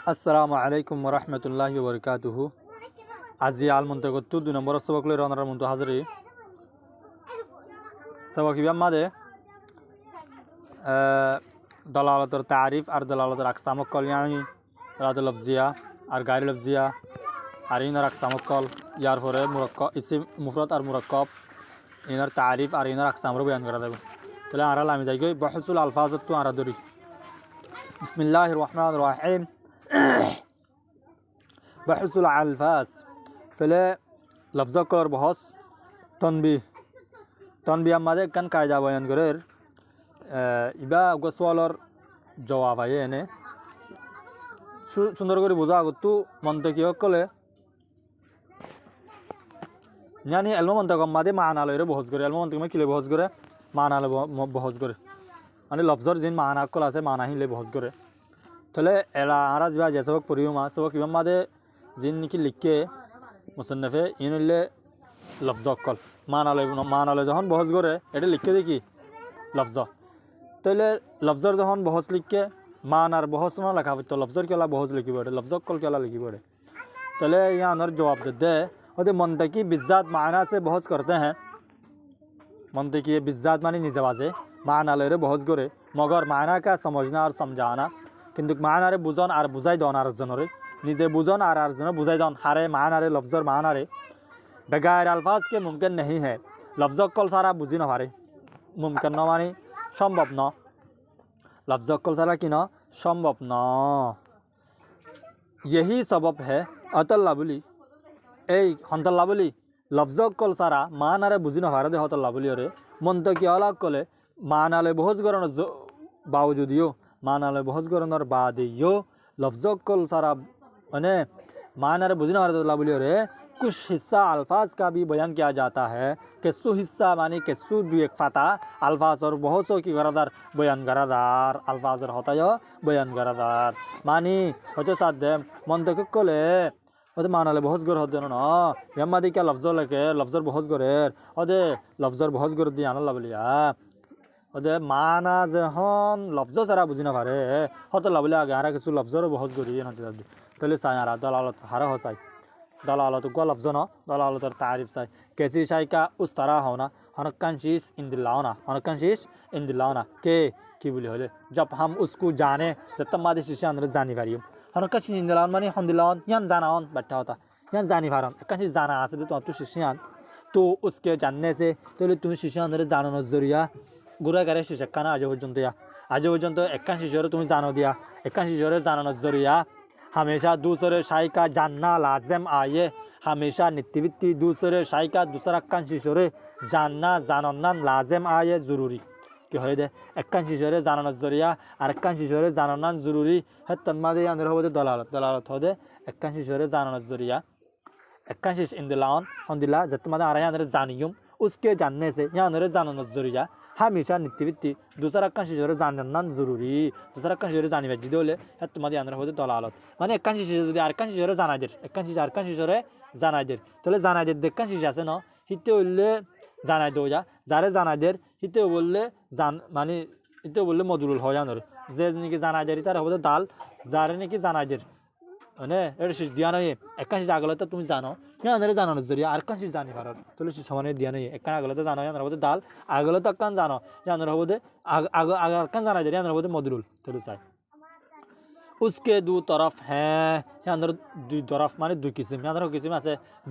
আসসালামু আলাইকুম রহমতুল্লাহি বরকাতুহু। আজি আল মন্তগত 2 নম্বর সবক লই রনার মন্ত হাজরি সবক ইবাম মাদে দলালতর তারিফ আর দলালতর আকসামক কল ইয়ানি রাদুল লফজিয়া আর গায়র লফজিয়া আর ইনার আকসামক কল ইয়ার পরে মুরাক্কাব ইসিম মুফরদ আর মুরাক্কাব ইনার তারিফ আর ইনার আকসামর বয়ান করা যাবে। তাহলে আর আমি যাই গই বাহসুল আলফাজত তো আর দরি বিসমিল্লাহির রহমানির রহিম। بحث الألفاظ فلا لفظ কর বহস তনবি আমাদের কান কায়দা বয়ান করের ইবা গোসওয়ালর জবাব আয়ে এনে সুন্দর করে বোঝা আগতো মন্তকি হকলে জানি এলম মন্তক মাদে মানালয়রে বহস করে এলম মন্তক কিলে বহস করে মানালে বহস করে মানে লফজর জিন মানা কল আছে মানাহিলে বহস করে। তাহলে এলা আরা যা যে সবক পড়িও মা সবক ইমাম মাদে জিন নিকি লিখকে মুসন্নফে ইনলে লফজ কল মানালে যখন বহস করে এটা লিখকে দেখি লফজ। তাহলে লফজর যখন বহস লিখকে মানার বহস না লেখা হতো লফজর কেলা বহস লিখিব এটা লফজ কল কেলা লিখিব এটা। তাহলে ইয়ানোর जवाब दे ওদের मंतकी बिज़ात माना से बहस करते हैं। मंतकी बिज़ात मानी निजवाजे मानाले बहस करे मगर माना का समझना और समझाना কিন্তু মানারে বুঝন আর বুঝাই দন আর জনরে নিজে বুঝন আর জনে বুঝাই দন হারে মানারে লফজর মানারে बगैर अल्फाज के मुमकिन नहीं है। लफ्ज़ कल सारा बुझी न पारे मुमकिन न मानी सम्भव न लफ्ज़ कल सारा कि न सम्भव न यही सबब है अतल्ला बोली এই হন্তল্লা বলি লফজ কল সারা মানারে বুঝি না হারে দে হতল্লা বলি রে মন্তকি আলাক কলে মানালে বহস গরনের বাউজুদিও मानाले बहुत गरनर बादियो लफ्ज़ कल सारा अने मानारे बुझना वाला बोलियो रे कुछ हिस्सा अल्फाज का भी बयान किया जाता है। केसु हिस्सा मानी केसु भी एक फाता अल्फाज और बहुत सो की गरादार बयान गरादार अल्फाज और होता है बयान गरादार मानी होते साथ दे मंतक कले होते मानाले बहुत गर होते ना यम्मा दी क्या लफ्ज़ लेके लफ्ज़ बहुत गरेर होते लफ्ज़ बहुत गर दिया ना बोलिया ওদের মানা যখন লফজ সারা বুঝি না পারে হত লাভলে আগে আর কিছু লফজরও বহস করি তাহলে চাই আর দলালত হারা হসাই দলালত গো লফজ ন দলালতর তারিফ চাই কেসি সাইকা উস তারা হও না হনকানশিস ইন্দিল্লাও না হনকানশিস ইন্দিল্লাও না কে কি বলি হলে জব হাম উসকু জানে জতমাদি শিশে আন্দর জানি পারিম হনকানশিস ইন্দিল্লাও মানে হন্দিল্লাও ইয়ান জানাওন বাট্টা হতা ইয়ান জানি পারন একানশিস জানা আছে তো তুই শিশিয়ান তো উসকে জাননে সে তাহলে তুমি শিশে আন্দর জানানোর জরিয়া गुरा करे शिक्षकाना आज पर्यंत एकान शिशोर तुम जानो दिया एकान शिशोर जानो जरिया हमेशा दूसरे शाही का जानना लाजम आए हमेशा नित्यवित्ति दूसरे शाही का दूसरा कान शिशोर जानना जानना लाजम आए जरूरी कि हो दे एकान शिशोर जानो जरिया और एकान शिशोर जानना जरूरी है तन्मादे अंदर हो दे दलालत हो दे एकान शिशोर जानो जरिया एकान शिश इंदिलान हंदिला जतमादे आ रहे अंदर जानियुम उसके जानने से यहाँ अंदर जानो जरिया हमेशा नित्यवित्ति दूसरा कान शिशोर जानना जरूरी दूसरा कान शिशोर जानी बाजी दोले है तुम्हारे अंदर होते दलालत माने एक कान शिशोर जो आर कान शिशोर जाना दे एक कान शिशोर आर कान शिशोर जाना दे तो ले जाना दे देख कान शिशोर से ना हिते उल्ले जाना दो जा जारे जाना दे हिते उल्ले जान माने हिते उल्ले मधुरुल हो जानो जेज निके जाना दे इतार होते दाल जारे निके जाना दे अने एड शिश दिया नहीं एक कान शिशोर आगलता तुम जानो यहाँ अंदर जानो नजरिया आर कान शिशोर जानी फारत तो ले समाने दिया नहीं एक कान आगलता जानो यहाँ अंदर होते दाल आगलता कान जानो यहाँ अंदर होते आगर कान जाना दे यहाँ अंदर होते मधुरुल तो ले साइ उसके दो तरफ हैं यहाँ अंदर दो तरफ माने दो किस्म यहाँ अंदर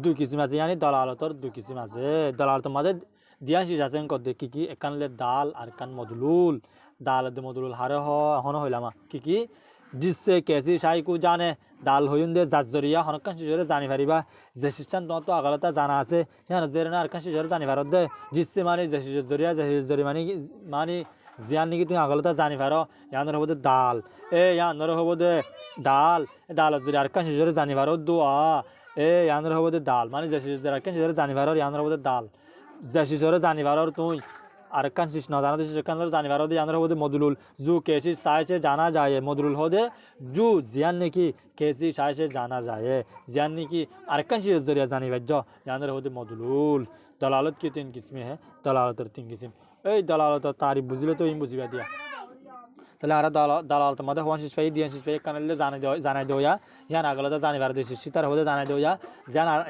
दो किस्म आसे यानी दलालत और दो किस्म आसे दलालत माने दिया शिशा से इनको देखी कि एक कान ले दाल आर कान मधुरुल दाल दे मधुरुल हारे हो होना होइला मा कि जिससे कैसी शाही को जाने दाल होयुंदे जाजरिया हनकान शिशोर जानी फारिबा जे शिशान तो आगलता जाना आसे यहाँ नजर ना अरकान शिशोर जानी फारत दे जिससे माने जे जरिया मानी जियान निकी तुम आगलता जानी फारो यहाँ नर होबो दाल ए यहाँ नर होबो दे दाल जरिया अरकान शिशोर जानी फारो दुआ ए यहाँ नर होबो दे दाल माने जे शिशोर अरकान शिशोर जानी फारो यहाँ नर होबो दे दाल जे शिशोर जानी फारो तुम अरकान शिश ना जाना तो शिशकान जानी फारो दे यहाँ नर होबो दे मधुरुल जो कैसी साय से जाना जाए मधुरुल हो दे जो जियान निकी कैसी शाही से जाना जाए जियान की अरकान शिशोर जरिया जानी बज्जो यहाँ नर होते मधुरुल दलालत की 3 किस्में हैं दलालत और 3 किस्म ए दलालत और तारीफ बुझले तो इन बुझिया दिया তাহলে আর দালালত মধ্যে হওয়ান শিশ ফাই দিয়ান শিশ ফাই কানালে জানাই দেওয়া ইয়ান আগলতে জানিবার দিছি সিতার হতে জানাই দেওয়া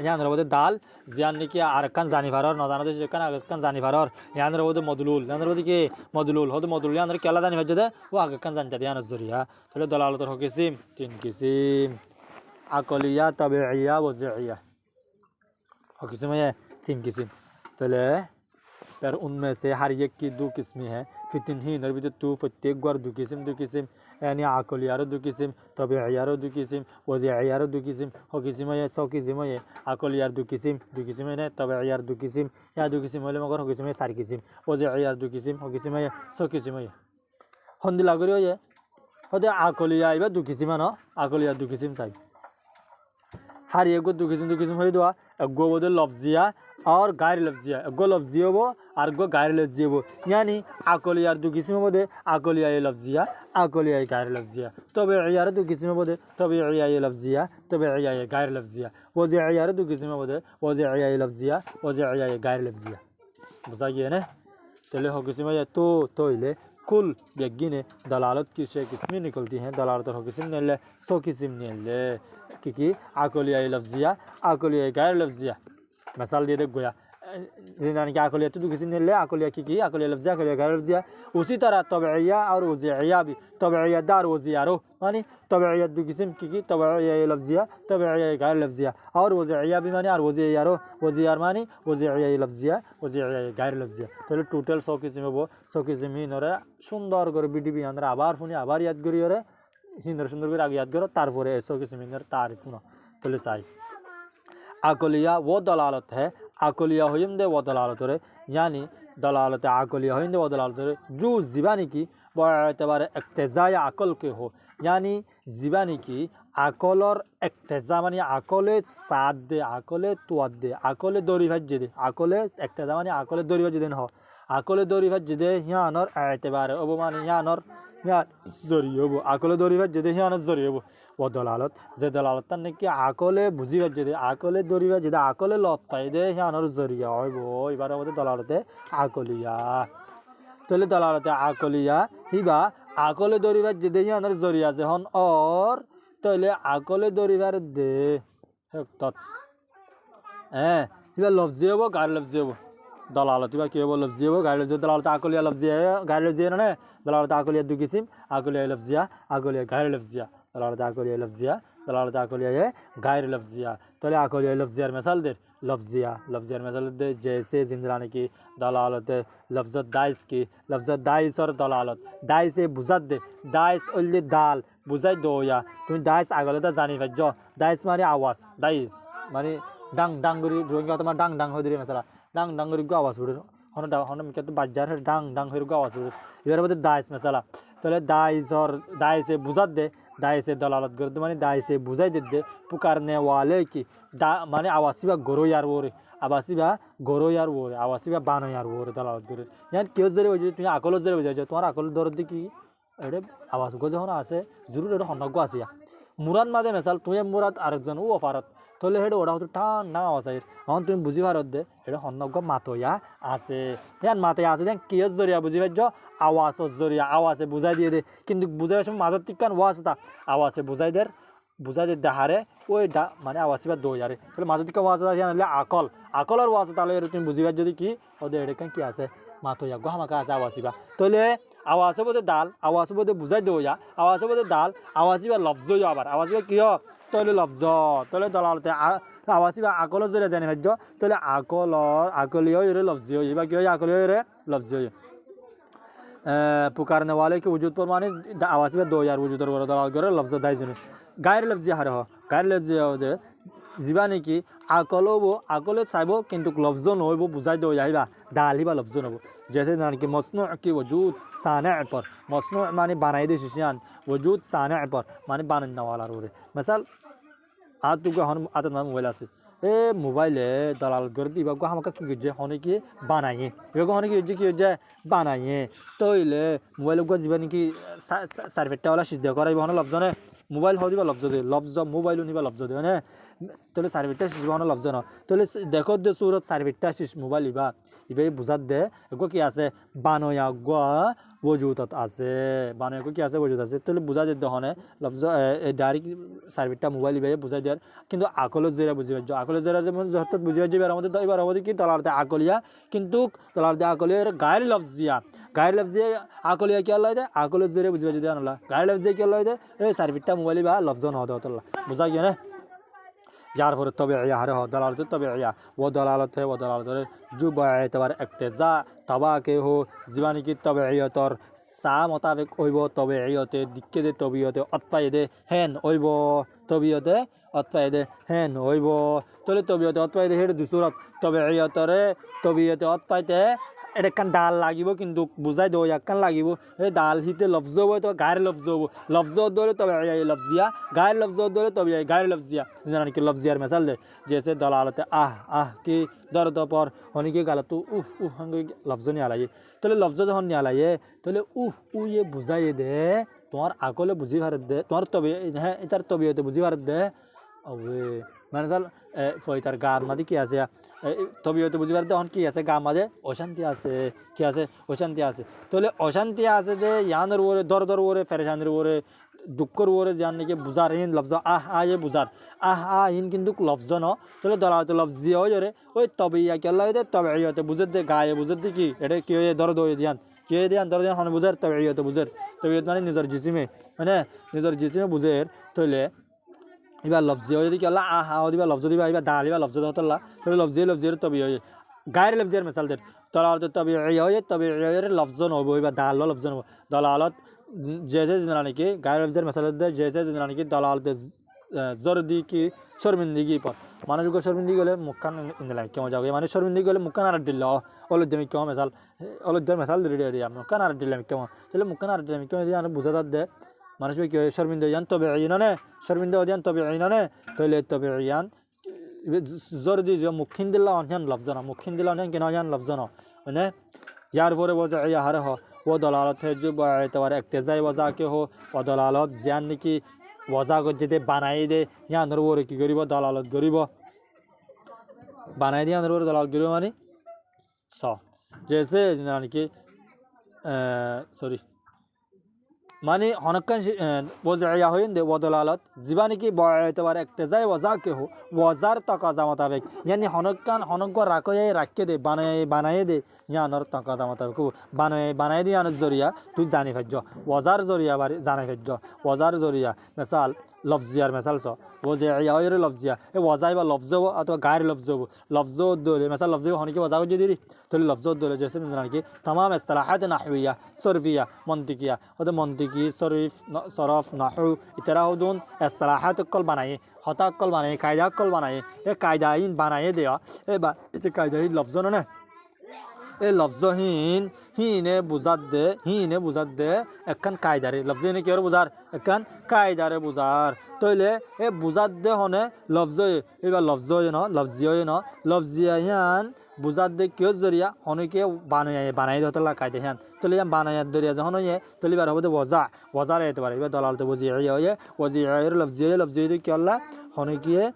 ইয়ান রবতে দাল জিয়ান নাকি আর কান জানিবারর ন জানাতে কান আগে কান জানিবারর ইয়ান রবতে মদলুল ইয়ান রবতে কি মদলুল হতে মদলুল ইয়ান কেলা জানিবার যদি ও আগে কান জানতে দিয়ান জরিয়া তাহলে দালালতর হকিসিম তিন কিসিম আকলিয়া তাবিইয়া ওয়াজিইয়া हकीकत में ये तीन किस्म पहले पर उनमें से हर एक की दो किस्में हैं फिर ही नरबी तो प्रत्येक बार दो किस्म यानी आकलियारो दो किस्म तबीयारो दो किस्म वज़ियारो दो किस्म हकीकत में ये 100 किस्म है आकलियार दो किस्म है तबीयार दो किस्म या दो किस्म वाले मगर हकीकत में 4 किस्म वज़ियार दो किस्म हकीकत में ये 100 किस्म है होंदी लागरी हो ये होते आकलिया इबा दो किस्म ना आकलियार दो किस्म चाहिए हर एक को दो किस्म हो दो गो बोले लफ्जिया और गैर लफ्जिया गो लफ्जिया वो और गो गैर लफ्जिया वो यानी आकलियार दो किस्म बोले आकलिया ये लफ्जिया आकलिया ये गैर लफ्जिया तबीयार दो किस्म बोले तबीया ये लफ्जिया तबीया ये गैर लफ्जिया वज़ियार दो किस्म बोले वज़िया ये लफ्जिया वज़िया ये गैर लफ्जिया बुझाइए ना चले हो किस्म ये तो इले कुल यज्ञ दलालत की छह किस्में निकलती हैं दलालत हो किस्म ने ले 100 किस्म ने ले कि आकलिया लफ्जिया आकलिया गैर लफ्जिया मिसाल दे दे गोया यानी कि आकलिया तो किसी ने ले आकलिया की आकलिया लफ्जिया आकलिया गैर लफ्जिया उसी तरह तबईया और वज़िया भी तबईया दार वज़ियारो मानी तबईया दो किस्म की तबईया लफ्जिया तबईया गैर लफ्जिया और वज़िया भी मानी और वज़ियारो वज़ियार मानी वज़िया लफ्जिया वज़िया गैर लफ्जिया तो टोटल 100 किस्म वो 100 किस्म ही नरे सुंदर করে বিডিবি আমরা আবার শুনি আবার ইয়াদ করি ওরে সুন্দর করে আগে ইয়াদ করো তারপরে 100 কিস্ম এর তারিফ শুনো তাহলে চাই আকলিয়া वो दलालत है আকলিয়া হইন্দে वो दलालत रे यानी दलालत আকলিয়া হইন্দে वो दलालत रे जो ज़िबानी की बातबार इक्तिज़ाय अकल के हो यानी ज़िबानी की আকলর इक्तिज़ा माने আকলে সাদ দে আকলে তুয়াদ দে আকলে দরি ভাজ্জে দে আকলে इक्तिज़ा माने আকলে দরি ভাজ্জে দেন হ আকলে দরি ভাজ্জে দে ইয়ানর এতবারে ওব মানে ইয়ানর या जरिए वो आकले दौरी बात जदे ही आनस जरिए वो दलालत जे दलालत तन्ने कि आकले बुझी बात जदे आकले दौरी बात जदे आकले लौट पाए दे ही आनर जरिया है वो इबारे वो दलालत है आकलिया तो ले दलालत है आकलिया ही बा आकले दौरी बात जदे ही आनर जरिया से हन और तो ले आकले दौरी बात दे तत् ही बा लफ्ज़े वो गार लफ्ज़े वो दलालत ही बा क्या वो लफ्ज़े वो गार लफ्ज़े दलालत आकलिया लफ्ज़े है गार लफ्ज़े ना दलालत आकलिया दो किस्म आकलिया लफ्जिया आकलिया गैर लफ्जिया दलालत आकलिया लफ्जिया दलालत आकलिया गैर लफ्जिया तो आकलिया लफ्जिया मिसाल दे लफ्जिया मिसाल दे जैसे जिंदराने की दलालत लफ्ज़त दाइस की लफ्ज़त दाइस और दलालत दाइस बुझात दे दाइस उल्ले दाल बुझाई दो या तुम दाइस आगले तो जानी भजो दाइस माने आवाज़ दाइस माने डांग डांगरी रोंगे तो डांग डांग हो दे मसला डांग डांगरी को आवाज़ उड़े होने में क्या तो बाजार है डांग डांग हो आवाज़ उड़े इधर बोलते दाइस मसाला तो दाइस और दाइस से बुझात दे दाइस से दलालत कर दे माने दाइस से बुझाई दे पुकारने वाले की माने आवासी बा गोरो यार वो रे आवासी बा गोरो यार वो रे आवासी बा बानो यार वो रे दलालत करे यार क्यों जरे वजह तुम्हें आकल जरे वजह तुम्हारा आकल दौर दी की अरे आवास को जो होना आसे जरूर एडो हन्ना को आसिया मुराद मादे मिसाल तुम्हें मुराद आरेकजन वो अफारत तो ले हेडो ओड़ा तो टान ना आवासाई हन तुम बुझी भारत दे एडो हन्ना को मातोया आसे यान मातोया आसे दें क्यों जरिया बुझी जो आवास जरिया आवासे बुझाई दिए दे किंतु बुझाई समय माजत टिकान वास्ता आवासे बुझाई दे दहारे वो माने आवासी बात दो यारे तो माजत टिका वास्ता यान ले आकल और वास्ता ले तुम बुझी बात जो की और दे एडे कहीं क्या आसे मातोया गो हम का आसे आवासी बा तो ले आवासे बोले दाल आवासे बोले बुझाई दो या आवासे बोले दाल आवासी बा लफ्ज़ या बार आवासी बा क्यों तो ले लफ्ज़ तो ले दलालते आवासी बा आकल जरिया जाने भजो तो ले आकलियो ये लफ्ज़ ये बा क्यों आकलियो ये लफ्ज़ ये पुकारने वाले के वजूद पर माने आवासी में 2000 वजूद और दलाल करे लफ्ज़ दाइज ने गैर लफ्ज़ी हर हो गैर लफ्ज़ी हो दे जीवानी की आकलो वो आकलो साइबो किंतु लफ्ज़ न हो वो बुझाई दो याइबा दाली बा लफ्ज़ न हो जैसे ना कि मसनू की वजूद साने पर मसनू माने बनाई दे शिशियान वजूद साने पर माने बनाने वाला रो रे मिसाल आज तू को हन आदत ना मोबाइल से ए मोबाइल है दलाल कर दी बाबू हम का की जे होने की बनाइए ये को होने की जे बनाइए तो इले मोबाइल को जीवन की सर्वेटा वाला सिद्ध कराई बहन लफ्ज़ ने मोबाइल हो दिबा लफ्ज़ दे लफ्ज़ मोबाइल निबा लफ्ज़ दे ने तो सर्वेटा सिद्ध बहन लफ्ज़ न तो देखो दे सूरत सर्वेटा सिद्ध मोबाइल इबा इबे बुझात दे को की আছে বানয়া গো वजूदत আছে বানায় কি আছে वजूद আছে তাহলে বুঝা যেতে হনে লফজ ডাইরেক্ট সার্ভিসটা মোবাইল ইবে বুঝাই দেয় কিন্তু আকলের জেরা বুঝিবা আকলের জেরা যেমন যত বুঝিবা যে এর মধ্যে এবার হবে কি দলালতে আকলিয়া কিন্তু দলালতে আকলিয়ার গায়ের লফজিয়া আকলিয়া কি আল্লাহ দে আকলের জেরা বুঝিবা যদি আনলা গায়ের লফজিয়া কি আল্লাহ দে এই সার্ভিসটা মোবাইল বা লফজ না হতে হতলা বুঝা গিয়া না যার ফলে তবিয়া হারে হ দলালত তবিয়া ও দলালত হে ও দলালত জু বায়তবার ইক্তজা তবাকে হো জীবানী কি তবিয়তর সা মোতাবেক হইব তবিয়তে দিক্কে দে তবিয়তে অতপাই দে হেন হইব তবিয়তে অতপাই দে হেন হইব তলে তবিয়তে অতপাই দে হেড দুসুরত তবিয়তে অতপাইতে এটা কান ডাল লাগিব কিন্তু বুঝাই দেবো একখান লাগিব এই ডাল হিতে লফজ হবো তো গায়ের লফজ হবো লফজ ধরে তবে লফজিয়া গায়ের লফজ ধরে তবে গায়ের লফজিয়া জানি কি লফজিয়ার মেসাল দে জেসে দলালতে আহ কি দরদ পর হনিকে গালা তো হঙ্গে লফজ নিয়ে আলাই তাহলে লফজ যখন নিয়ে আলাই তাহলে ইয়ে বুঝাই দে তোমার আকলে বুঝি ভারত দে তোমার তবে হ্যাঁ এটার তবিয়তে বুঝি ভারত দে ওবে মানে তার ফয়তার গার মাঝে কি আছে তবিয়তে বুঝি ভারত এখন কি আছে গার মাঝে অশান্তি আছে কি আছে অশান্তি আছে তাহলে অশান্তি আছে যে ইয়ানোর ওরে দর ওরে ফেরেশানির ওরে দুঃখর ওরে জান নাকি বুঝার হিন লফজ এ বুঝার হিন কিন্তু লফজ ন তাহলে দলালতে লফজি হয়ে যারে ওই তবে ইয়া কেল্লা হয়ে তবে ইয়তে বুঝের দে গায়ে বুঝের দে কি এটা কি হয়ে দরদ হয়ে দিয়ান কি হয়ে দিয়ান দরদ হন বুঝার তবে ইয়তে বুঝের তবিয়ত মানে নিজের জিসিমে মানে নিজের জিসিমে বুঝের তাহলে এবার লফজি হয়ে যদি কেল্লা দিবা লফজ দিবা এবার দাল এবার লফজ হতল্লা তাহলে লফজির তবে হয়ে গায়ের লফজির মেসালদের দলালতে তবে হয়ে তবে লফজ নব এবার দাল লফজ নব দলালত जैसे जिंदरानी की गायर लफ्ज़ मसला दे जैसे जिंदरानी की दलाल दे ज़र्दी की शर्मिंदगी पर मानो जो शर्मिंदगी गले मुक्कान इंदला क्यों जाओगे माने शर्मिंदगी गले मुक्कान आर दिल्ला ओलुद्दमी क्यों मिसाल ओलुद्दर मिसाल दे दिया मुक्कान आर दिल्ला क्यों चलो मुक्कान आर दिल्ला क्यों दिया बुझाता दे मानो जो क्यों शर्मिंदे यान तबईना ने शर्मिंदे यान तबईना ने तो ले तबईयान ज़र्दी जो मुक्किन दिल्ला यान लफ्ज़ ना मुक्किन दिल्ला यान यान लफ्ज़ ना ने यार वो वज़अ हर हो वो दलालत है जो एतबार इक्तज़ाई वज़ा के हो वो दलालत ज्ञान की वज़ा को जदे बनाई दे यहाँ अंदर वो की गरीब दलालत गरीब बनाई दे अंदर वो दलालत गरीब मानी जैसे यानी कि सॉरी मानी हनक्कन वज़अ हो दे वो दलालत ज़िबानी की एतबार इक्तज़ाई वज़ा के हो वज़ार तकाज़ा मुताबिक यानी हनक्को राखे दे बनाए दे यानर तकादा मुताबिक बनाए दे यानर जरिया तू जानी फज्ज वज़ार जरिया बारी जाने फज्ज वज़ार जरिया मिसाल लफ्ज़ियार मिसाल सो वज़अ लफ्ज़िया ए वज़ा बा लफ्ज़ हो अथवा गायर लफ्ज़ दोले मिसाल लफ्ज़ होने की वज़ा को जदीरी तो लफ्ज़ दोले जैसे मिसाल की तमाम इस्तिलाहात नहविया सर्फिया मंतिकिया और मंतिकी सरफ नहू इतरा दोन इस्तिलाहात कल बनाए हता कल बनाए कायदा कल बनाए ये कायदाहीन बनाए दिया ए बा इतने कायदाहीन लफ्ज़ ना ए लफ्ज़हीन हीने बुझात दे एकन कायदारे लफ्ज़हीने की और बुझार एकन कायदारे बुझार तो ले ए बुझात दे होने लफ्ज़ एबार लफ्ज़ ना लफ्ज़ियान बुझात दे क्यों जरिया होने के बनाए दे तला कायदे हन तो ले हम बनाए दरिया जहन ये तो ले बार होते वज़ार है तो बार ये दलाल तो वज़िया लफ्ज़ी क्या अल्लाह होने की ये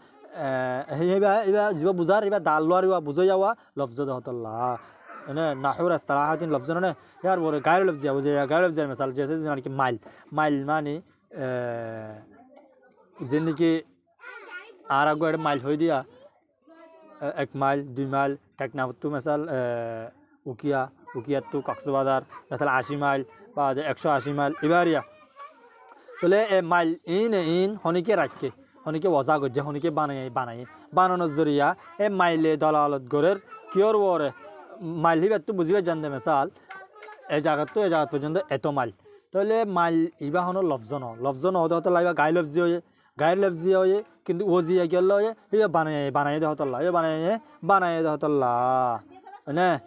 बुझार ये दाल लोर ये बुझो जावा लफ्ज़ दे होतल्ला ने नाहुर इस्तिलाहात लफ्ज़ ने यार वो गायर लफ्ज़ है वो गायर लफ्ज़ मिसाल जैसे यानी कि माइल मानी जिंदगी आरा गो माइल हो दिया 1 माइल 2 माइल टेक्ना तो मिसाल उकिया तो कक्सबाजार मिसाल 80 माइल बाद 180 माइल इबारिया तो ले माइल इन होने के रखे होने के वज़ा गो होने के बनाए बानाনোর জরিয়া ए माइले दलालत गोरेर कियोर वोरे माइल ही तो बुझे जान दे मिसाल ए जगह पर्यटन एत माइल तो माइल इबा हन लफ्ज़ न होते लाइबा गाय लफ्ज़ी हो किन्तु वो जी गल ये बनाए दे हतल्ला ये बनाए दे हतल्ला ने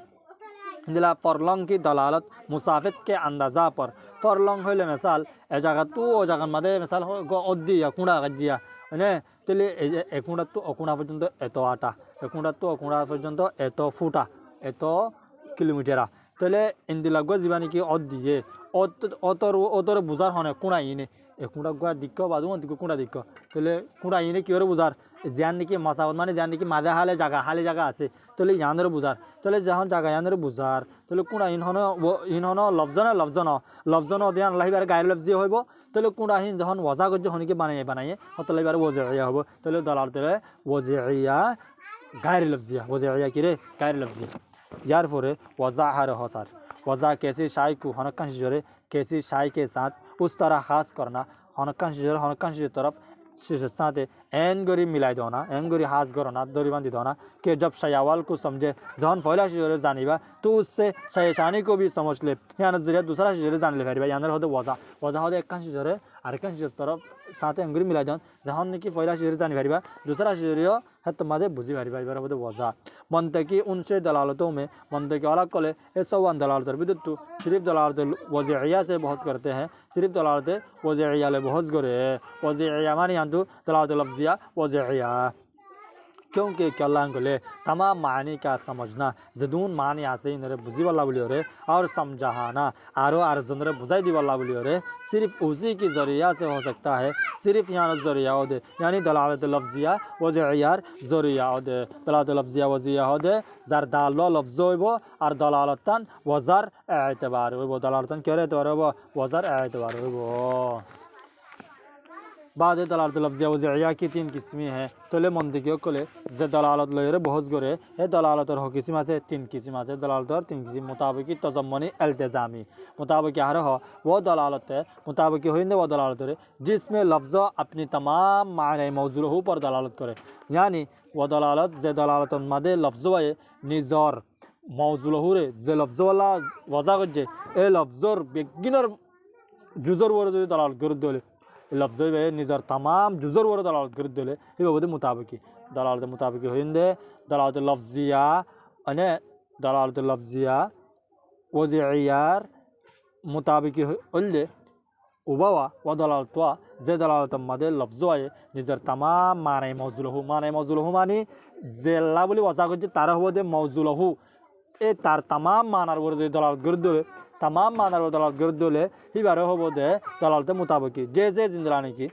दिला फरलंग की दलालत मुसाफित के अंदाजा पर फरलंग होले मिसाल ए जगह तो ओ जगह मदे मिसाल अद्दिया कुड़ा गजिया ने तेले एकुड़ा तो अकुड़ा पर्यटन एत आटा एकुड़ा तो अकुड़ा पर्यटन एत फुटा एत किलोमीटर तो इंदिला जीवानी की दिए अतर बुझार हने कुड़ा इने এ কুঁড়া গুয়া দিক্ক বাদু দিক্ক কুঁড়া দিক্ক তাহলে কুঁড়া ইনে কি করে বুঝার জ্ঞান নাকি মাসাওয়াত মানে জ্ঞান নাকি মাঝে হালে জায়গা আছে তাহলে ইয়ানের বুঝার তাহলে যখন জায়গা ইয়ানের বুঝার তাহলে কুঁড়া ইনহন লফজন অধিয়ান লাহিবার গায়ের লফজি হইব তাহলে কুঁড়া হিন যখন ওয়াজা করছে হনিকে বানাইয়ে হতলে এবার ওজে ইয়া হবো তাহলে দলাল তাহলে ওজে ইয়া গায়ের লফজিয়া ওজে ইয়া কি রে গায়ের লফজিয়া यार फोरे वज़ा हर हौसार वज़ा कैसी शाय को हनक्कन शिजरे कैसी शाय के साथ उस तरह खास करना हनक्कन शिजर तरफ शिजर साथ एन गरी मिलाई दोना एन गरी हाथ गरना दरी बांधी दोना कि जब शयावाल को समझे जहन पहला शिजरे जानिबा तो उससे शयशानी को भी समझ ले या नजरिया दूसरा शिजरे जान ले भाई यानर होते वज़ा होते एक शिजरे आरेकन शिजर तरफ साथ एन गरी मिलाई दोन जहन निकी पहला शिजरे जानी भाई दूसरा शिजरियो है तुम्हारे बुझी भाई बार होते वज़ा मंतकी उनसे दलालतों में मंतकी अलग कले ये सवान दलालत बिदुत्तु सिर्फ दलालत वज़िया से बहस करते हैं सिर्फ दलालत वज़िया ले बहस करे वज़िया मानी यंतु दलालत लफ्ज़िया वज़िया क्योंकि अल्लाह को ले तमाम मानी का समझना जदून मानी आसे इनरे बुझी वाला बोलियो रे और समझाना आरो आरजनरे बुझाई दी वाला बोलियो रे सिर्फ उसी की ज़रिया से हो सकता है सिर्फ यहाँ ज़रिया हो दे यानी दलालत लफ्ज़िया वज़ियार ज़रिया हो दे दलालत लफ्ज़िया वज़िया हो दे ज़रदालो लफ्ज़ हो और दलालतन वज़र एतबार हो दलालतन क्या एतबार हो वज़र एतबार हो बाद दलालत लफ्ज़िया वज़िया की तीन किस्में हैं तोले मंदिकियों को ले जे दलालत लयरे बहुत गोरे ये दलालत और हो किस्म से तीन किस्म से दलालत और तीन किस्म मुताबिक तज़म्मुनी इल्तिज़ामी मुताबिक यार हो वो दलालत है मुताबिक होइंदे वो दलालत है जिसमें लफ्ज़ अपनी तमाम माने मौजूद पर दलालत करे यानी वो दलालत जे दलालत मदे लफ्ज़ वे निज़ार मौजूद हो रे जे लफ्ज़ वाला वज़ा गजे ए लफ्ज़र बेगिनर जुज़र वो जो दलालत कर दोले लफ्ज़ वे निज़र तमाम जुज़र वर दलालत कर दोले ये बहुत मुताबिक होइंदे दलालत लफ्ज़िया अने दलालत लफ्ज़िया वज़ियार मुताबिक होल्ले उबावा व दलालत जे दलालत मदे लफ्ज़ वे निज़र तमाम माने मौजूद हो मानी जेला बोली वज़ा गजे तारा हो दे मौजूद हो ए तार तमाम मानार वर दलालत कर दोले तमाम मानार दलालत कर दोले ही बारे हो बोदे दलालत मुताबिक जैसे जिंदलानी की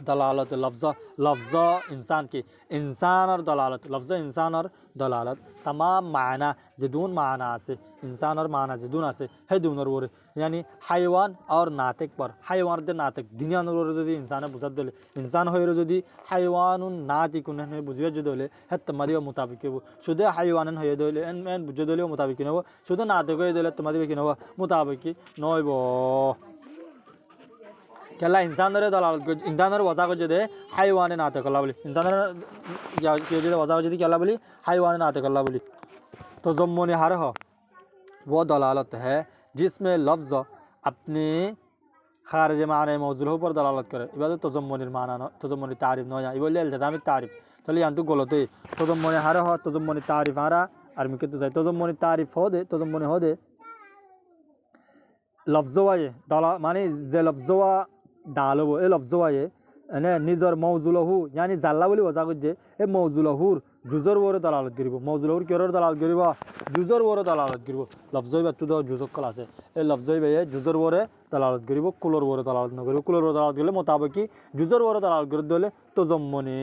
दलालत लफ्ज़ इंसान की इंसान और दलालत लफ्ज़ इंसान और दलालत तमाम माना जदून माना से इंसान और माना जदून से है दून और यानी हाइवान और नातिक पर हाइवान दे नातिक दुनिया जो इंसान बुझा दिले इंसान हो जो हाइवान नातिक उन्हें बुझे जो दिले है तुम्हारी मुताबिक शुद्ध हाइवान हो दिले एन बुझे दिले मुताबिक नब शुद्ध नातिक हो दिले तुम्हारी नब मुताबिक नब केला इंसान दलालत इंसान वज़ा को दे हाइवान नाते कल्ला बोली इंसान वज़ा को केला बोली हाइवान नाते कल्ला बोली तो ज़म्मुनी हर हो वो दलालत है जिसमें लफ्ज़ अपनी खारिज माने मौजूद पर दलालत करे इबादत तज़म्मुनी माना तज़म्मुनी तारीफ न या इबोले इल्तिज़ामी तारीफ तो यहाँ तो गलत है तज़म्मुनी हर हो तज़म्मुनी तारीफ हारा और मिके तो जाए तज़म्मुनी तारीफ हो दे तज़म्मुनी हो दे लफ्ज़ वाये दला माने जे लफ्ज़ वा डालो ए लफ्ज़ वाये ने निज़र मौजूलहु यानी जाल्ला बोली वज़ा गुजे ए मौजूलहुर जुज़र वोर दलालत गिरिबो मौजूलहुर क्योर दलालत गिरिबो जुज़र वोर दलालत गिरिबो लफ्ज़ बे तु जुज़र क्लास है ए लफ्ज़ बे जुज़र वोर दलालत गिरिबो कुलर वोर दलालत न गिरिबो कुलर वोर दलालत गिरले मुताबिक जुज़र वोर दलालत गिर दोले तो ज़म्मुनी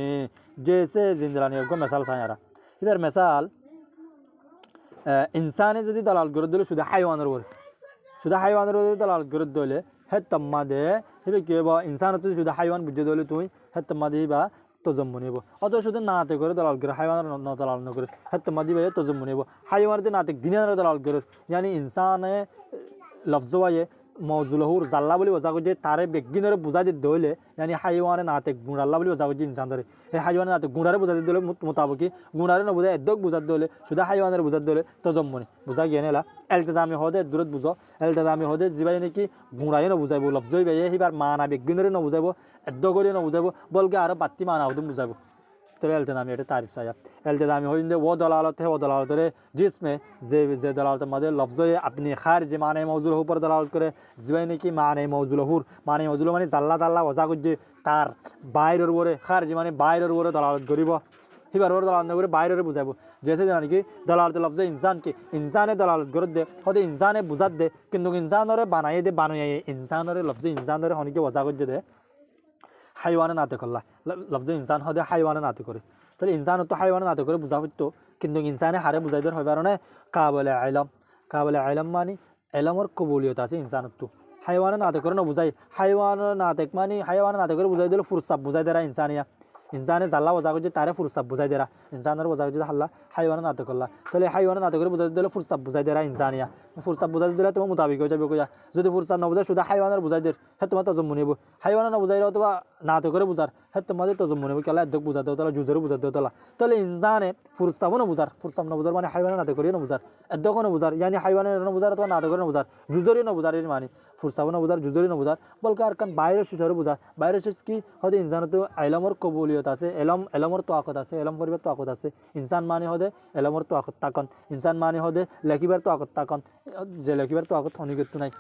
जैसे जिंदलानी को मिसाल सायारा इधर मिसाल इंसाने जदी दलालत गिर दोले शुद्ध हाइवान वोर दलालत गिर दोले है तम्मा दे हे के बा इंसान तो शुद्ध हाइवान बुझे दोले तुई है तम्मा दे बा तज़म्मुनी बो अतो शुद्ध नाते करे दलाल गिर हाइवान न दलाल न करे है तम्मा दे बा तज़म्मुनी बो हाइवान दे नाते दुनिया दलाल गिर यानी इंसान लफ्ज़ वाये मौजूलहुर जाल्ला बोली वज़ा को जे तारे बेगिनर बुझा दे दोले यानी हाइवान नाते गुणाल्ला बोली वज़ा को जे इंसान दरे हे हाइवान नाते गुणारे बुझा दे दोले मुताबिक गुणारे न बुझा एदक बुझा दोले शुद्ध हाइवान बुझा दोले तज़म्मुनी बुझा गेनेला इल्तिज़ामी होदे दुरत बुझो इल्तिज़ामी होदे जिबाई ने कि गुणारे न बुझाइबो लफ्ज़ बे ही बार माना बेगिनरे न बुझाइबो एदक करे न बुझाइबो बल्कि आरो बात्ती माना होदे बुझाइबो तो इल्तिज़ामी एटे तारीफ साया इल्तिज़ामी होइंदे वो दलालत है वो दलालत रे जिसमें जे दलालत मदे लफ्ज़ अपनी खारिज माने मौजूद हो पर दलालत करे जिबाई ने कि माने मौजूद माने जाल्ला दाल्ला वज़ा गुजे तार बाहर और वोरे खारिज माने बाहर और वोरे दलालत करिबो হিবার ওর দালাল করে বাইরে বুঝাইব যেসে নাকি দালালত লফজে ইনসানকে ইনসানে দালালত করে দে হতে ইনসানে বুঝাত দে কিন্তু ইনসানরে বানাইয়ে দে বানাইয়ে ইনসানরে লফজে ইনসানরে হনিকে ওজা করে দে হাইওয়ানে নাতে করলা লফজে ইনসান হদে হাইওয়ানে নাতে করে তাহলে ইনসান তো হাইওয়ানে নাতে করে বুঝা হইতো কিন্তু ইনসানে হারে বুঝাই দেওয়ার হইবার না কাবলে আইলাম মানে এলমর কবুলিয়ত আছে ইনসানত তো হাইওয়ানে নাতে করে না বুঝাই হাইওয়ান নাতে মানে হাইওয়ানে নাতে করে বুঝাই দিলে ফুরসাব বুঝাই দেরা ইনসানিয়া ইনসানে জাল্লা ওজা করছে তারে ফুরসাব বুঝাই দেরা ইনসানের ওজা করছে হাল্লা হাইওয়ানে নাতে করলা তাহলে হাইওয়ানে নাতে করে বুঝাই দিলে ফুরসাব বুঝাই দেরা ইনসানিয়া ফুরসাব বুঝাই দিলে তোমার মোতাবিক হয়ে যাবে কইয়া যদি ফুরসাব না বুঝাই শুধু হাইওয়ানের বুঝাই দের হ্যাঁ তোমার তজম মনে হাইওয়ানে না বুঝাই অথবা নাতে করে বুঝার হ্যাঁ তোমাদের তজম মনে কেলা এদ্যক বুঝা দেও তাহলে জুজরে বুঝা দেও তাহলে ইনসানে ফুরসাবও না বুঝার ফুরসাব না বুঝার মানে হাইওয়ানে নাতে করিও না বুঝার এদ্যকও না বুঝার ইয়ানি হাইওয়ানে না বুঝার অথবা নাতে করে না বুঝার জুজরিও না বুঝার এর মানে ফুরসাবও না বুঝার জুজরিও না বুঝার বলকে আর কান বাইরের শিশরে বুঝার বাইরের শিশ কি হতে ইনসানত এলমর কবুলিয়ত আছে এলমর তো আকত আছে এলম করিবার তো আকত আছে ইনসান মানে হদে এলমর তো আকত তাকন ইনসান মানে হদে লেখিবার তো আকত তাকন যে লেখিবার তো আকত হনিগত নাই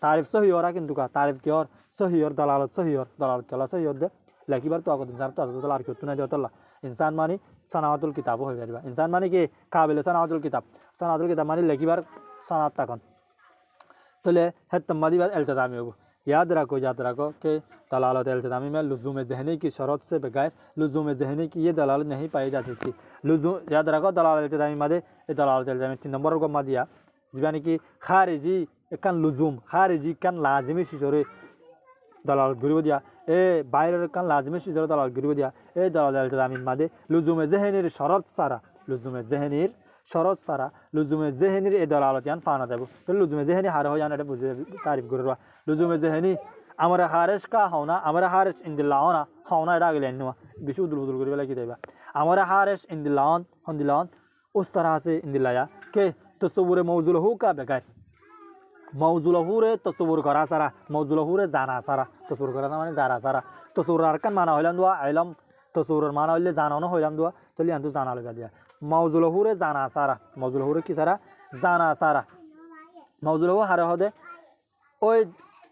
তারিফ সহিয়রা কিন্তু কা তারিফ কি ওর সহিয়র দালালত চলা সহিয়র দে লেখিবার তো আকত ইনসান তো আকত আর কি নাই দেওতলা ইনসান মানে সানাওয়াতুল কিতাব হয়ে যাবে ইনসান মানে কি কাবিলে সানাওয়াতুল কিতাব মানে লেখিবার সানাত তাকন তাহলে है तम्मादी बात इल्तिज़ामी हो याद रखो कि दलालत इल्तिज़ामी में लुज़ूम ज़हनी की शरत से बगैर लुज़ूम ज़हनी की ये दलालत नहीं पाई जा सकती लुज़ूम याद रखो दलालत इल्तिज़ामी मादे ये दलालत इल्तिज़ामी 3 नंबर को मादिया यानी कि खारिजी कान लुज़ूम खारिजी कान लाजिमी शिशोरे दलालत गुरिब दिया ए बाहर कान लाजिमी शिशोरे दलालत गुरिब दिया ए दलालत इल्तिज़ामी मादे लुज़ूम ज़हनीर शरत सारा लुज़ूम ज़हनीर শরৎ সারা লুজুমে জেহেনির এই দলালত ইয়ান ফানা দেব তো লুজুমে জেহেনি হার হয় এটা বুঝে তারিফ করে রওয়া লুজুমে জেহেনি আমরা হারেস কা হওনা আমরা হারেস ইনদিল্লাহনা হওনা এটা আগে লাইন বেশি উদুল করে বেলা কি দেবা আমরা হারেস ইনদিল্লাহন হন্দিল্লাহন उस तरह से इंदिलाया के तस्वुर मौजुलहू का बेगार मौजुलहू रे तस्वुर करा सारा मौजुलहू रे जाना सारा तस्वुर करा माने जारा सारा तस्वुर आरकान माना हइलाम दुआ इलम तस्वुर माना हइले जानानो हइलाम दुआ तली आंतु जाना लगा दिया मौजुलहू रे जाना सारा मौजुलहू रे की सारा जाना सारा मौजुलहू हारे हदे ओई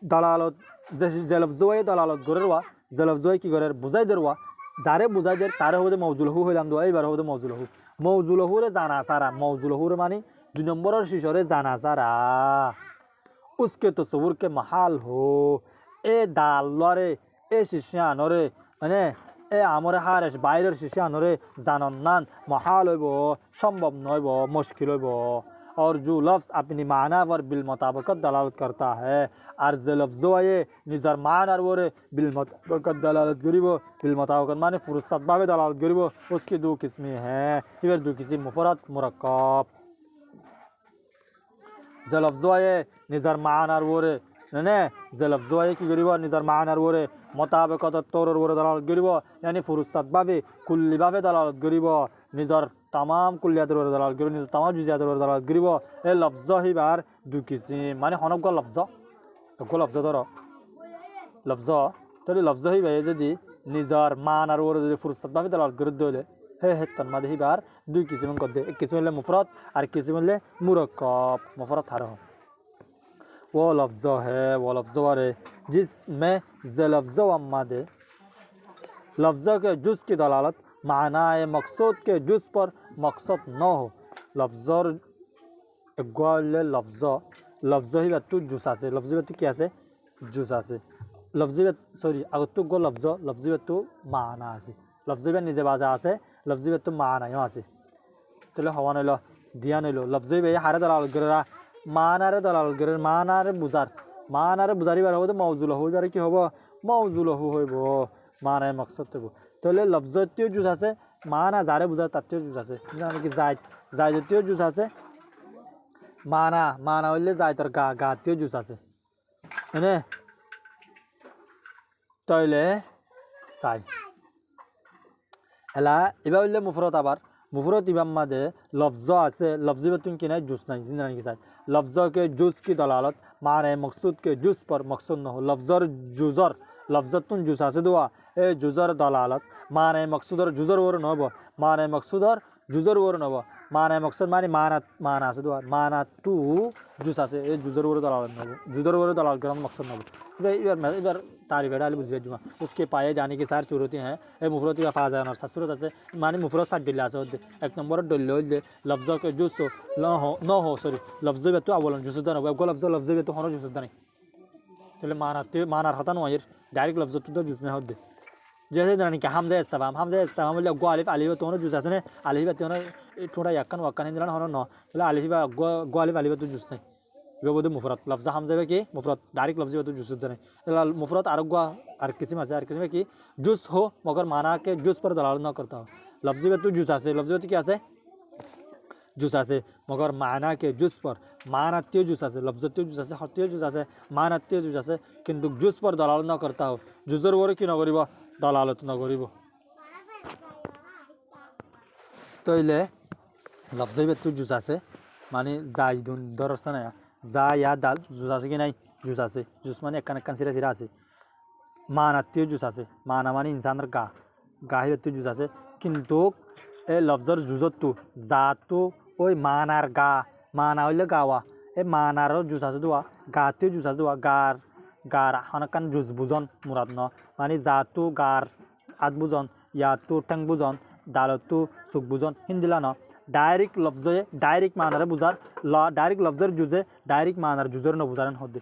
दलाলত जलफजोय दलाলত गररवा जलफजोय की गरर बुझाई दरवा जारे बुझाई दर तारे हदे मौजुलहू हइलाम दुआ एबार हदे मौजुलहू रे जाना सारा मौजुलहू रे माने 2 नंबर शिशोरे जाना सारा उसके तस्वुर के महाल हो ए दालरे ए शिष्यानरे माने ए आमरे हारेस बाहर शिष्यानरे जानन्नान महाल हइब सम्भव नइब मुश्किल हइब और जो लफ्ज़ अपनी माना पर बिल मुताबिकत दलालत करता है और जो लफ्ज़ है निजर मानार वरे बिल मुताबिकत दलालत करिब बिल मुताबिकत माने फुरसत भावे दलालत करिब उसकी 2 किस्में हैं इधर 2 किस्म मुफरद मुरक्कब जो लफ्ज़ है निजर मानार वरे ने जो लफ्ज़ है की करिब निजर मानार वरे मुताबिकत तौरर वरे दलालत करिब यानी फुरसत भावे कुल्ली भावे दलालत करिब निजर तमाम कुल्लियातर वरे दलालत करिब निजर तमाम जुजियातर वरे दलालत करिब ए लफ्ज़ हिबार 2 किस्म माने हनक लफ्ज़ को लफ्ज़ धरो लफ्ज़ तले लफ्ज़ हिबा यदि निजर मानार वरे यदि फुरसत भावे दलालत करि दले हे तन्मादे हिबार 2 किस्म कर दे एक किस्म ले मुफरद और किस्म ले मुरक्कब मुफरद थारो वो लफ्ज़ है वो लफ्ज़ वारे जिसमें ज लफ्ज़ अम्मादे लफ्ज़ के जुज़ की दलालत मानाए मकसूद के जुज़ पर मकसद न हो लफ्ज़ लफ्ज़ ही बात जुसा से लफ्ज़ बात क्या से जुसा से लफ्ज़ बात सॉरी अगर तू गो लफ्ज़ बात माना से लफ्ज़ बात निजे बाजा से लफ्ज़ बात माना यहाँ से चलो हवा नहीं लो दिया नहीं लो लफ्ज़ बात हारे दलाल गरा माना रे दलाल गर माना रे बुजारी बार हो तो मौजूल हो जा कि होबो मौजूल हो माना मकसद तो তাহলে লফজতীয় জুজ আছে মানা যারে বুঝায় তাতেও জুজ আছে মানে কি জায়দতীয় জুজ আছে মানা হইলে জায়তর গাতেও জুজ আছে মানে তাইলে সাই এলা এবার হইলে মুফরত আবার मुफरत इमाम मादे लफ्ज़ आसे लफ्ज़ी बतून की नहीं जुस नहीं जिंदा नहीं के साथ लफ्ज़ के जुस की दलालत माने मकसूद के जुस पर मकसूद न हो लफ्ज़र जुज़र लफ्ज़तुन जुस आसे दुआ ए जुज़र दलालत माने मकसूद और जुज़र वर न हो माने मकसूद और जुज़र वर न हो माने मकसूद माने माना आसे दुआ माना तू जुस आसे ए जुज़र वर दलालत न हो जुज़र वर दलालत करम मकसूद न हो इधर तारीफ डाली बुझे जुमा उसके पाए जाने की सार चुरती हैं ए मुफरती का फाजा और ससुरत আছে মানে মুফরত সাত দিলে আছে ওদের এক নম্বর দলিল হইলে লফজ কে জুস ন হো সরি লফজ বে তো আবলন জুস দানা গো লফজ বে তো হনো জুস দানা তাহলে মানার হতা নয় ডাইরেক্ট লফজ তো জুস না হদে जैसे जानी कि हमजा इस्ताम बोले गो अलिफ अलिफ तो जुस आसने अलिफ तो थोड़ा यक्कन वक्कन हिंदला होनो न बोले अलिफ गो अलिफ अलिफ तो जुस नहीं वे बोलते मुफरत लफ्ज़ हमजा में कि मुफरत डायरेक्ट लफ्ज़ तो जुस नहीं मुफरत आर किस्म में कि जुस हो मगर माना के जुस पर दलाल न करता हो लफ्ज़ में तो जुस आसे लफ्ज़ तो क्या आसे जुस आसे मगर माना के जुस पर माना त्यो जुस आसे लफ्ज़ त्यो जुस आसे हत्यो जुस आसे माना त्यो जुस आसे किंतु जुस पर दलाल न करता हो जुसर वोरे कि न करिब दलालत न करिब तैले लफ्ज़ में तो जुस आसे माने जाइदुन दरस ना जा या दाल जुस आसे कि नहीं जुस आसे जुस माने एकन सिरा सिरा आसे माना त्यो जुस आसे माना माने इंसान गा गाहिर त्यो जुस आसे किंतु ए लफ्ज़र जुजत तो जातो ওই মানার গা মানা হইলে গাওয়া এই মানারও জুস আছে দোয়া গাতেও জুস আছে দোয়া গার গার হানাকান জুস বুজন মুরাদ ন মানে জাতু গার আদ বুজন ইয়াতু ঠ্যাং বুজন দালতু সুখ বুজন হিন্দিলা ন ডাইরেক্ট লফজে ডাইরেক্ট মানারে বুঝার ডাইরেক্ট লফজর জুজে डायरेक्ट मानार जुजर न बुझारन होते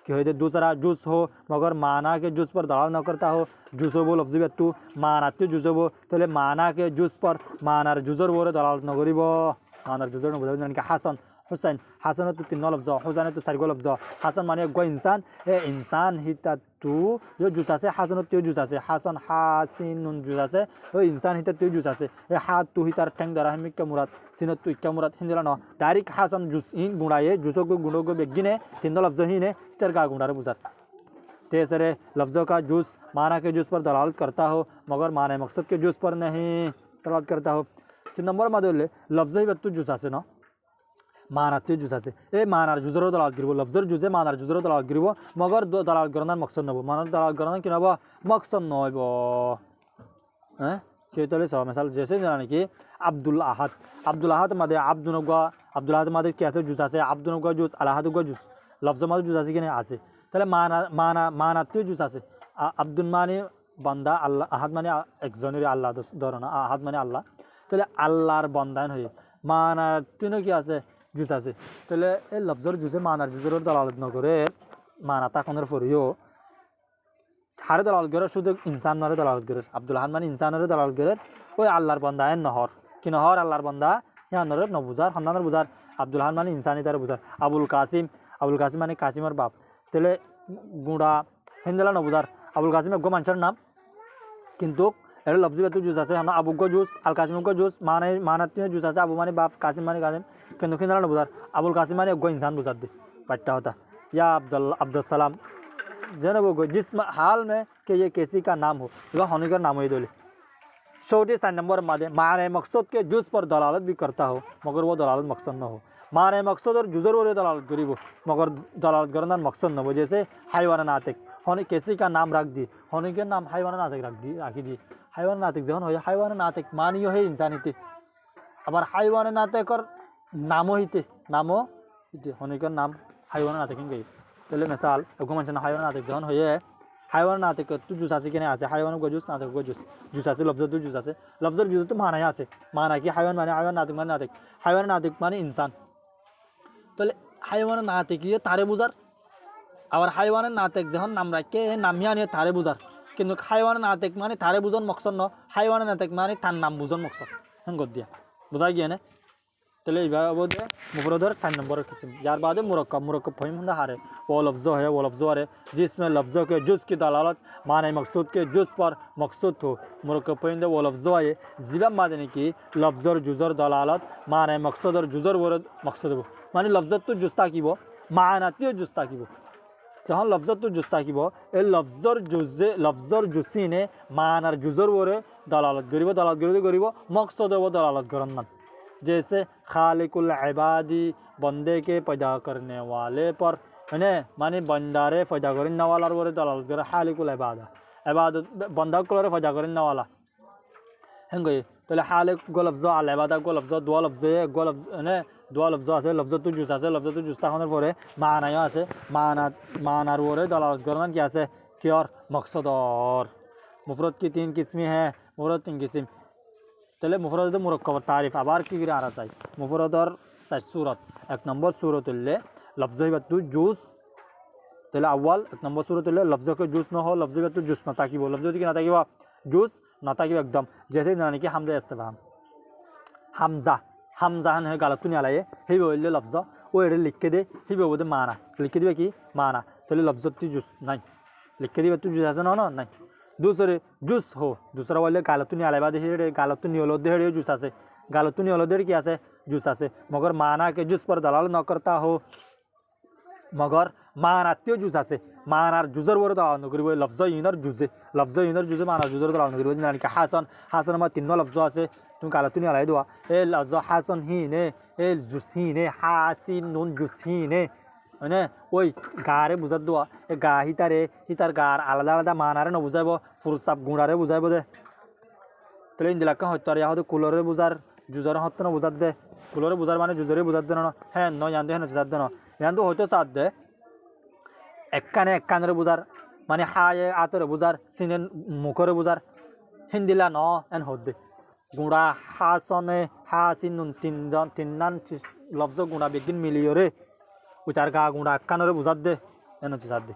कि हो दूसरा जूस हो मगर माना के जूस पर दलाल न करता हो जूसो वो लफ्ज़ तू मानाते जूसो वो तो माना के जूस पर मानार जुजर वो दलाल न करिब मानार जुजर न बुझार कि हासन हुसैन हासन तो तीन लफ्ज़ हुसैन तो चार लफ्ज़ हासन माने गो इंसान ए इंसान हिता तू जो जूस आसे हासन त्यो जूस आसे हासन हासिन जूस आसे ओ इंसान हिता त्यो जूस आसे ए हाथ तू हितार ठेंग दरा हमिक का मुराद सिनो तू इक्का मुराद हिंदला न डायरेक्ट हासन जूस इन गुणाए जूसो को गुणों को बेगिने तीन लफ्ज़ ही ने इतर का गुणारे बुझार तेसरे लफ्ज़ों का जूस माना के जूस पर दलाल करता हो मगर माने मकसद के जूस पर नहीं दलाल करता हो तीन नंबर मादले लफ्ज़ ही बत्तू जूस आसे न मानाते जुस आसे ए मानार जुजरो दलाल गिरबो लफ्ज़र जुजे मानार जुजरो दलाल गिरबो मगर दलाल गरनार मकसद नबो मानार दलाल गरनार कि नबो मकसद नबो हैं केतले स मिसाल जैसे जाने कि अब्दुल अहद मादे अब्दुल अहद मादे क्या थे जुस आसे अब्दुल जुस अलाहद जुस लफ्ज़ मादे जुस आसे कि नहीं आसे তাহলে মানাতেও জুস আছে আব্দুল মানে বান্দা আল্লাহ আহাদ মানে একজনের আল্লাহ ধরো না আহাদ মানে আল্লাহ তাহলে আল্লাহর বান্দান হয়ে মানাতেও কি আছে জুস আছে তাহলে এই লফজর জুসে মানার জুসের দলালত ন করে মানা তাকনের ফরিও হারে দলালত করে শুধু ইনসান নরে দলালত করে আব্দুল আহাদ মানে ইনসানের দলালত করে ওই আল্লাহর বান্দায় নহর কি নহর আল্লাহর বান্দা ইয়ানরে ন বুঝার হান্নানের বুঝার আব্দুল আহাদ মানে ইনসানি তার বুঝার আবুল কাসিম মানে কাসিমের বাপ तेले गुड़ा हिंदला न बुझार अबुल कासिम गो मानसर नाम किंतु एरे लफ्ज़ी बेतु जूस आसे हम अबू को जूस अल कासिम को जूस मानाती जूस आसे अबू माने बाप कासिम माने कासिम किंतु हिंदला न बुझार अबुल कासिम माने गो इंसान बुझार दे पट्टा होता या अब्दुल सलाम जने वो जिस हाल में कि ये किसी का नाम हो वह होने का नाम ही दोले छोटे सा नंबर मादे माने मकसद के जूस पर दलालत भी करता हो मगर वो दलालत मकसद न हो माने मकसद और जुजर वाले दलालत गरीब मगर दलालत करना मकसद न हो जैसे हाइवान नातिक होने किसी का नाम रख दी होने के नाम हाइवान नातिक राखी दी हाइवान नातिक जहन हो हाइवान नातिक मानियो है इंसानिते अब हाइवान नातिक और नामो हिते होने का नाम हाइवान नातिक गई पहले मिसाल घुमान हाइवान नातिक जहन हो हाइवान नातिक तू जूस आसे कि नहीं आसे हाइवान को जूस नातिक को जूस आसे लफ्ज़ तू जूस आसे लफ्ज़र जूस तो माना आसे माना कि हाइवान माने हाइवान नातिक माने इंसान তাহলে হাইওয়ানের নাতিক ইয়ে তারে বুঝার আবার হাইওয়ানের নাতিক যখন নাম রাখে নামিয়া নিয়ে তারে বুঝার কিন্তু হাইওয়ানের নাতিক মানে তারে বুঝন মকসদ ন হাইওয়ানের নাতিক মানে তার নাম বুঝন মকসদ হ্যাঁ গদ দিয়া বোঝা গিয়ে না তাহলে এইভাবে বোধে মুফরদর 4 নম্বরের কিসম যার বাদে मुरक्कब फहीम होता हारे वो लफ्ज़ है वो लफ्ज़ है जिसमें लफ्ज़ों के जुज़ की दलालत माने मकसूद के जुज़ पर मकसूद हो मुरक्कब फहीम वो लफ्ज़ है जिबा मादने की लफ्ज़र जुज़र दलालत माने मकसूद और जुज़र वो मकसूद हो माने लफ्ज़ तो जुस्ता की वो मानाती जुस्ता की वो जहाँ लफ्ज़ तो जुस्ता की वो ए लफ्ज़र जुस्सी ने मानार जुज़र वो दलालत गरीब मकसूद वो दलालत करना जैसे खालिकुल इबादी बंदे के पैदा करने वाले पर है माने बंदारे पैदा करने वाला वो दलालत करे खालिकुल इबादत बंदा को पैदा करने वाला हेंगे तो खालिक गो लफ्ज़ अल इबादा गो लफ्ज़ दो लफ्ज़ गो लफ्ज़ है दो लफ्ज़ आसे लफ्ज़ तो जुस आसे लफ्ज़ तो जुस्ता होने पर माना आसे मानार वो दलालत करना क्या आसे কি और मकसद और मुफरत की 3 किस्में हैं मुफरत 3 किस्म তাহলে মুফরদ মুরাক্কাব তারিফ আবার কি করে আরা চাই মুফরদর চার সূরত এক নম্বর সূরত হইলে লফজ হিবাতু জুস তাহলে আউয়াল এক নম্বর সূরত হইলে লফজকে জুস ন হো লফজ হিবাতু জুস না থাকিব লফজ কি না থাকিব জুস না থাকিব একদম জেসে জানি কি হামজা ইস্তেফহাম হামজা হামজা হান গালাতুনি আলায়ে হিব হইলে লফজ ও এর লিখকে দে হিব বদে মানা লিখকে দিবে কি মানা তাহলে লফজতি জুস নাই লিখকে দিবে তু জুস আছে না নাই दूसरे जूस हो दूसरा वाले गालतुनी आले बाद हेड़े गालतुनी ओलोदे हेड़े जूस आसे गालतुनी ओलोदे की आसे जूस आसे मगर माना के जूस पर दलाल न करता हो मगर माना त्यो जूस आसे मानार जुजर वर दलाल न करिबो लफ्ज इनर जुजे माना जुजर दलाल न करिबो जानि का हासन हासन मा तीन लफ्ज आसे तुम गालतुनी आले दोआ ए लफ्ज हासन ही ने ए जूस ही ने हासिन नुन जूस ही ने মানে ওই গারে বুঝার দোয়া এই গা হিতার গার আলাদা আলাদা মানারে নবুঝাইব ফুরসাপ গুঁড়ারে বুঝাইব দে তাহলে ইন্দিলাক্কা হত্যা আর ইয়াহতে কুলরে বুঝার জুজরে হত্যা না বুঝার দে কুলরে বুঝার মানে জুজরে বুঝার দে না হ্যাঁ নয় ইয়ান দে হ্যাঁ বুঝার দে না ইয়ান তো হয়তো সাথ দে এক কানের বুঝার মানে হায়ে আতরে বুঝার সিনে মুখরে বুঝার হিন্দিলা ন এন হদ দে গুঁড়া হাসনে হাসিন নুন তিননান লফজ গুঁড়া বেগিন মিলিয়রে উতার গা গুঁড়া কানরে বুঝার দে এন বুঝার দে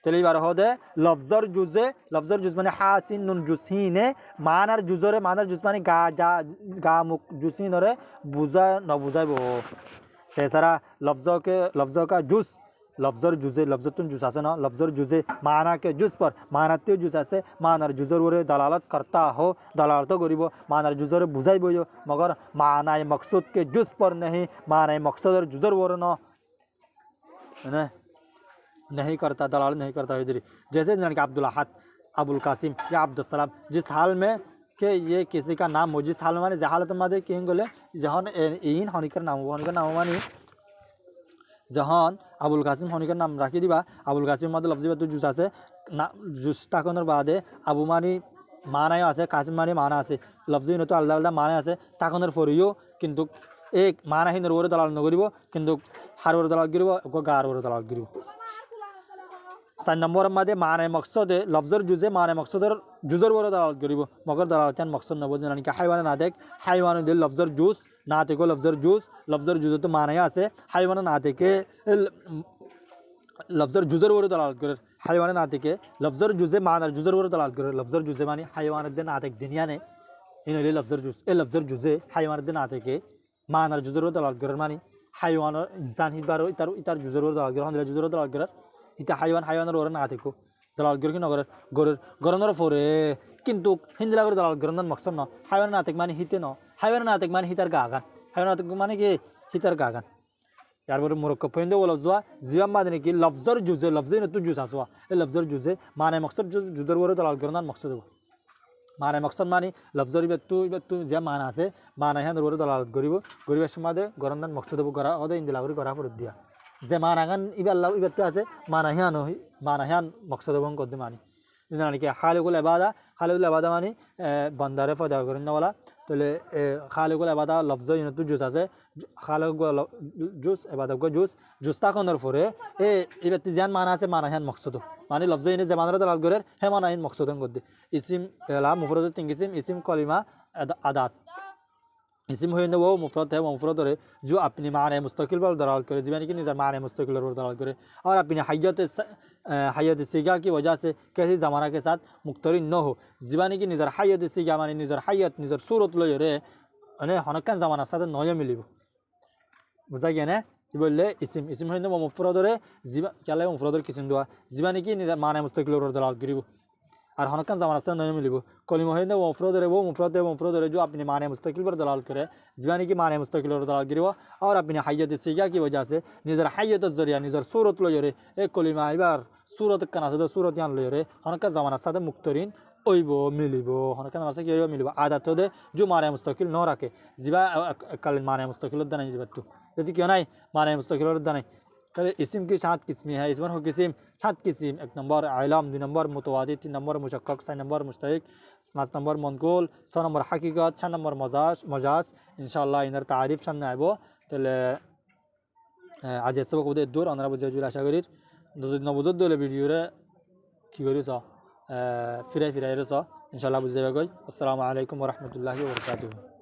তাহলে এবার হদে লফজর জুজ মানে হাসিন নুন জুসিনে মানার জুজ মানে গা মুখ জুসিনরে বুঝা ন বুঝাইব এছাড়া লফজ কা জুস লফজর লফজতুন জুস আছে না লফজর জুজে মানা কে জুস পর মানাতেও জুস আছে মানার জুজর ওরে দালালত করতা হো দালালত করিব মানার জুজরে বুঝাইব মগর মানায় মকসুদ কে জুস পর नहीं মানায় মকসদর জুজর ওর ন नहीं करता दलाल नहीं करता इधर जैसे कि अब्दुल अहद अबुल कासिम या अब्दुल सलाम जिस हाल में कि ये किसी का नाम हो जिस हाल में माने जहालत मादे किंग बोले जहान इन हनिकर नाम मानी जहान अबुल कासिम हनिकर नाम राखी दिबा अबुल कासिम मादे लफ्जी बात जुस আছে না जुस তাকনের বাদে আবু মানি মানায় আছে কাসিম মানি মানা আছে লফজি নতো আলাদা আলাদা মানা আছে তাকনের ফরিও কিন্তু এক মানাহীনের ওরে দালাল নগরিব কিন্তু হারওর দালাল গিরিব গার ওরে দালাল গিরিব 4 নম্বর মাদে মানায় মকসদে লফজর জুজে মানায় মকসদর জুজর ওরে দালাল গিরিব মগর দালাল চান মকসদ নবজ জানি কি হাইওয়ান না দেখ হাইওয়ান দিল লফজর জুস না থেকে লফজর জুজ তো মানায় আছে হাইওয়ান না থেকে লফজর জুজর ওরে দালাল করে হাইওয়ান না থেকে লফজর জুজে মানার জুজর ওরে দালাল করে লফজর জুজে মানে হাইওয়ানের দিন না থেকে দুনিয়া নে ইন হইলে লফজর জুজ এ লফজর জুজে হাইওয়ানের দিন না থেকে মানার জুজর ওরে দালাল করে মানে হাইওয়ান ইনসান হিবার ইতার জুজর ওরে দালাল করে হলে জুজর ওরে দালাল করে ইতা হাইওয়ানের ওরে না থেকে দালাল করে কি নগর গরনের পরে কিন্তু হিন্দিলা করে দালাল গরনের মকসদ ন হাইওয়ান না থেকে মানে হিতে ন হাইওয়ান না থেকে মানে হিতার গাগান হাইওয়ান না থেকে মানে কি হিতার গাগান यारपरे मुरक्कब पहनते वो लफ्ज़ जिवा मादने की लफ्ज़र जुज़े लफ्ज़े न तू जुज़ आसवा ये लफ्ज़र जुज़े माने मकसद जुदर वरे दलाल करना मकसद हो माने मकसद मानी लफ्ज़र इबतू जिया माना से माना है वरे दलाल गरीब समादे गरंदन मकसद हो गरा होदे इंदिला वरे गरा पर दिया जे मानागन इबल्ला इबतू आसे माना है मकसद हो कर दे मानी जाने के खालिकुल इबादा मानी बंदारे फदा करने वाला তাহলে খালিকুল ইবাদা লফজ ইনতু জুস আছে খালিকুল জুস ইবাদা গো জুস তাকনের পরে এবাতি জান মানা আছে মানা হান মকসদ মানে লফজ ইনে যে মানারে দালাল করে হে মানা ইন মকসদ গদ্দি ইসিম লা মুফরদ তিন কিসিম ইসিম কলিমা আদাত इसिम हुए वो मुफरत है वो मुफरत है जो अपनी माने मुस्तकिल पर दलाल करे जीवन की निज़र माने मुस्तकिल पर दलाल करे और अपनी हयत सीगा की वजह से किसी ज़माना के साथ मुख्तरिन न हो जीवानी की निज़र हयत सीगा माने निज़र हयत निज़र सूरत लो रे अने हनकन ज़माना साथ नया मिली बुझा गया ना ये बोले इसिम हुए वो मुफरत है जीवा क्या ले मुफरत किस्म दुआ जीवानी की निज़र माने मुस्तकिल पर दलाल करी और हनकन ज़माना से नहीं मिली कलिमा है वो मुफरद है जो अपने माने मुस्तकिल पर दलाल करे ज़बानी की माने मुस्तकिल पर दलाल गिरी और अपनी हयत सीगा की वजह से निज़र हयत जरिया निज़र सूरत लो रे एक कलिमा इबार सूरत कना से सूरत यान लो रे हनकन ज़माना साथ मुख्तरिन ओइबो मिलिबो हनकन ज़माना से क्यों मिलिबो आदत दे जो माने मुस्तकिल न रखे जीवा कल माने मुस्तकिल द नहीं जीवा तू यदि क्यों नहीं माने मुस्तकिल द नहीं कल इस्म की 7 किस्में है इसमें हो किस्म 7 किस्म 1 नंबर आलम 2 नंबर मुतवादी 3 नंबर मुशक्कक 4 नंबर मुश्तरक 5 नंबर मनकूल 6 नंबर हकीकत 6 नंबर मजाज इंशाल्लाह इनर तारीफ सामने आइबो তাহলে আজ এসব কবুদের দূর আমরা বুঝে আশা করি যদি নবুজুদ দলে ভিডিওরে কি করিছ ফিরাই ফিরাই রছ ইনশাল্লাহ বুঝে গই। আসসালামু আলাইকুম রহমতুল্লাহি ওবরকাতুহু।